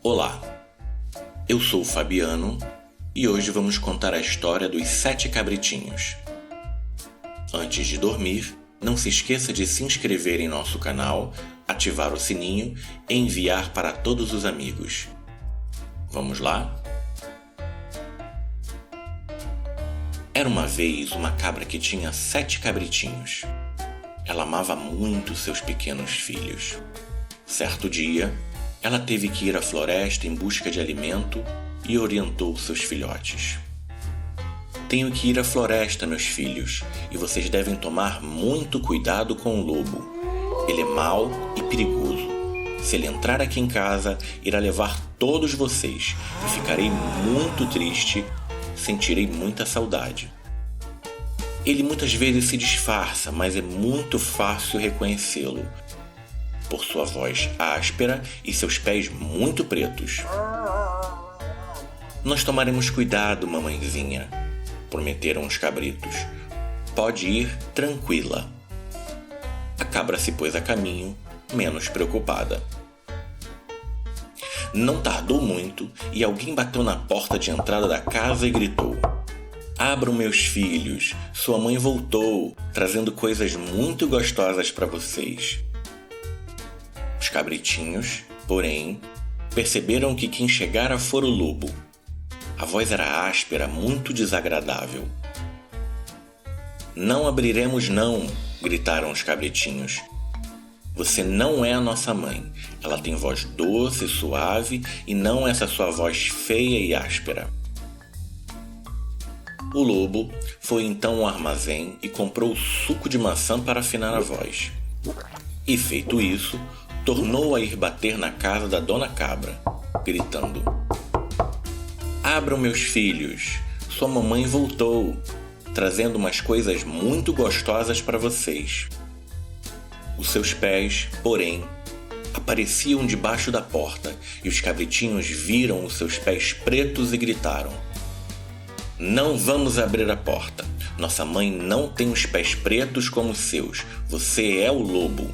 Olá, eu sou o Fabiano e hoje vamos contar a história dos 7 cabritinhos. Antes de dormir, não se esqueça de se inscrever em nosso canal, ativar o sininho e enviar para todos os amigos. Vamos lá? Era uma vez uma cabra que tinha 7 cabritinhos. Ela amava muito seus pequenos filhos. Certo dia, ela teve que ir à floresta em busca de alimento e orientou seus filhotes. Tenho que ir à floresta, meus filhos, e vocês devem tomar muito cuidado com o lobo. Ele é mau e perigoso. Se ele entrar aqui em casa, irá levar todos vocês e ficarei muito triste, sentirei muita saudade. Ele muitas vezes se disfarça, mas é muito fácil reconhecê-lo, por sua voz áspera e seus pés muito pretos. Nós tomaremos cuidado, mamãezinha, prometeram os cabritos. Pode ir tranquila. A cabra se pôs a caminho, menos preocupada. Não tardou muito e alguém bateu na porta de entrada da casa e gritou: "Abram, meus filhos, sua mãe voltou, trazendo coisas muito gostosas para vocês." Os cabritinhos, porém, perceberam que quem chegara fora o lobo. A voz era áspera, muito desagradável. "Não abriremos não", gritaram os cabritinhos. "Você não é a nossa mãe. Ela tem voz doce e suave e não essa sua voz feia e áspera." O lobo foi então ao armazém e comprou suco de maçã para afinar a voz. E feito isso, tornou a ir bater na casa da dona cabra, gritando: "Abram, meus filhos, sua mamãe voltou, trazendo umas coisas muito gostosas para vocês." Os seus pés, porém, apareciam debaixo da porta e os cabritinhos viram os seus pés pretos e gritaram: "Não vamos abrir a porta. Nossa mãe não tem os pés pretos como os seus. Você é o lobo."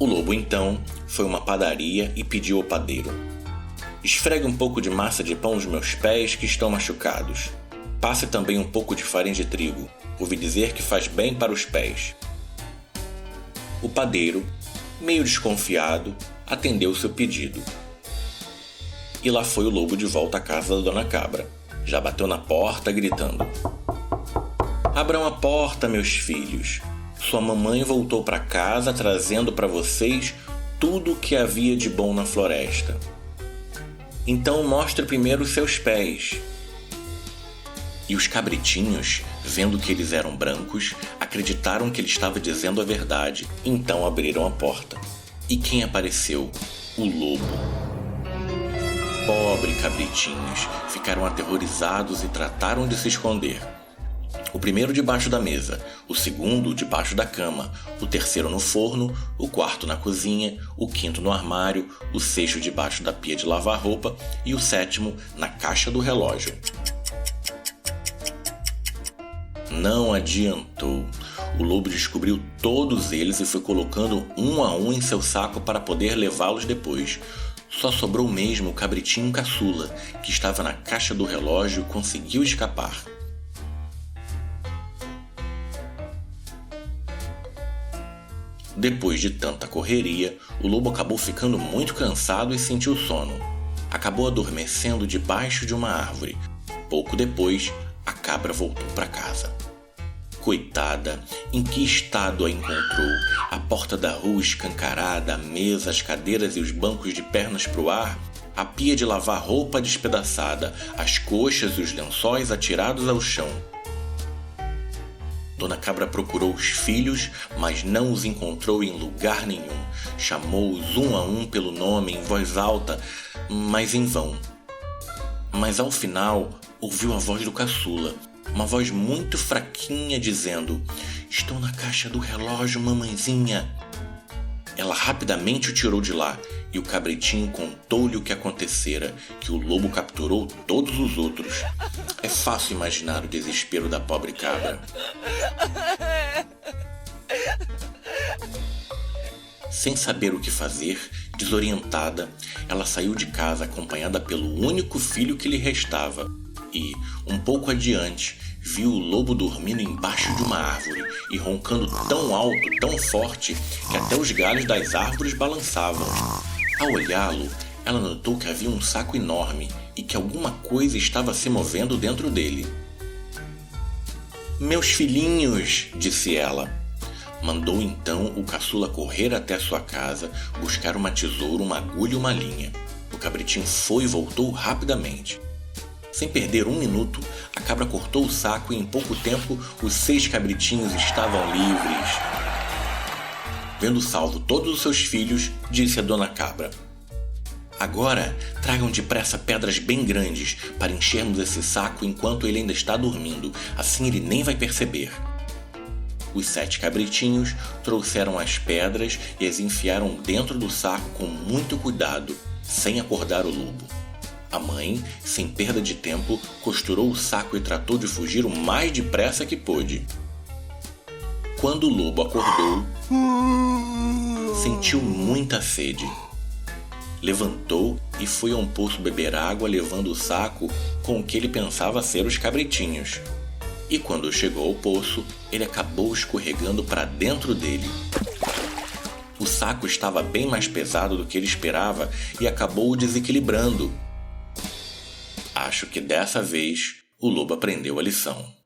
O lobo, então, foi a uma padaria e pediu ao padeiro: "Esfregue um pouco de massa de pão nos meus pés que estão machucados. Passe também um pouco de farinha de trigo. Ouvi dizer que faz bem para os pés." O padeiro, meio desconfiado, atendeu seu pedido. E lá foi o lobo de volta à casa da dona cabra. Já bateu na porta, gritando: "Abram a porta, meus filhos. Sua mamãe voltou para casa trazendo para vocês tudo o que havia de bom na floresta. Então mostre primeiro os seus pés." E os cabritinhos, vendo que eles eram brancos, acreditaram que ele estava dizendo a verdade. Então abriram a porta. E quem apareceu? O lobo. Pobre cabritinhos, ficaram aterrorizados e trataram de se esconder. O primeiro debaixo da mesa, o segundo debaixo da cama, o terceiro no forno, o quarto na cozinha, o quinto no armário, o sexto debaixo da pia de lavar roupa e o sétimo na caixa do relógio. Não adiantou. O lobo descobriu todos eles e foi colocando um a um em seu saco para poder levá-los depois. Só sobrou mesmo o cabritinho caçula, que estava na caixa do relógio e conseguiu escapar. Depois de tanta correria, o lobo acabou ficando muito cansado e sentiu sono. Acabou adormecendo debaixo de uma árvore. Pouco depois, a cabra voltou para casa. Coitada, em que estado a encontrou? A porta da rua escancarada, a mesa, as cadeiras e os bancos de pernas para o ar, a pia de lavar roupa despedaçada, as coxas e os lençóis atirados ao chão. Dona Cabra procurou os filhos, mas não os encontrou em lugar nenhum. Chamou-os um a um pelo nome em voz alta, mas em vão. Mas ao final, ouviu a voz do caçula, uma voz muito fraquinha dizendo: "Estou na caixa do relógio, mamãezinha." Ela rapidamente o tirou de lá e o cabritinho contou-lhe o que acontecera, que o lobo capturou todos os outros. É fácil imaginar o desespero da pobre cabra. Sem saber o que fazer, Desorientada, ela saiu de casa acompanhada pelo único filho que lhe restava e, um pouco adiante, viu o lobo dormindo embaixo de uma árvore e roncando tão alto, tão forte, que até os galhos das árvores balançavam. Ao olhá-lo, ela notou que havia um saco enorme e que alguma coisa estava se movendo dentro dele. "Meus filhinhos", disse ela. Mandou então o caçula correr até sua casa, buscar uma tesoura, uma agulha e uma linha. O cabritinho foi e voltou rapidamente. Sem perder um minuto, a cabra cortou o saco e em pouco tempo os 6 cabritinhos estavam livres. Vendo salvo todos os seus filhos, disse a dona cabra: "Agora tragam depressa pedras bem grandes para enchermos esse saco enquanto ele ainda está dormindo, assim ele nem vai perceber." Os 7 cabritinhos trouxeram as pedras e as enfiaram dentro do saco com muito cuidado, sem acordar o lobo. A mãe, sem perda de tempo, costurou o saco e tratou de fugir o mais depressa que pôde. Quando o lobo acordou, sentiu muita sede. Levantou e foi a um poço beber água, levando o saco com o que ele pensava ser os cabritinhos. E quando chegou ao poço, ele acabou escorregando para dentro dele. O saco estava bem mais pesado do que ele esperava e acabou o desequilibrando. Acho que dessa vez o lobo aprendeu a lição.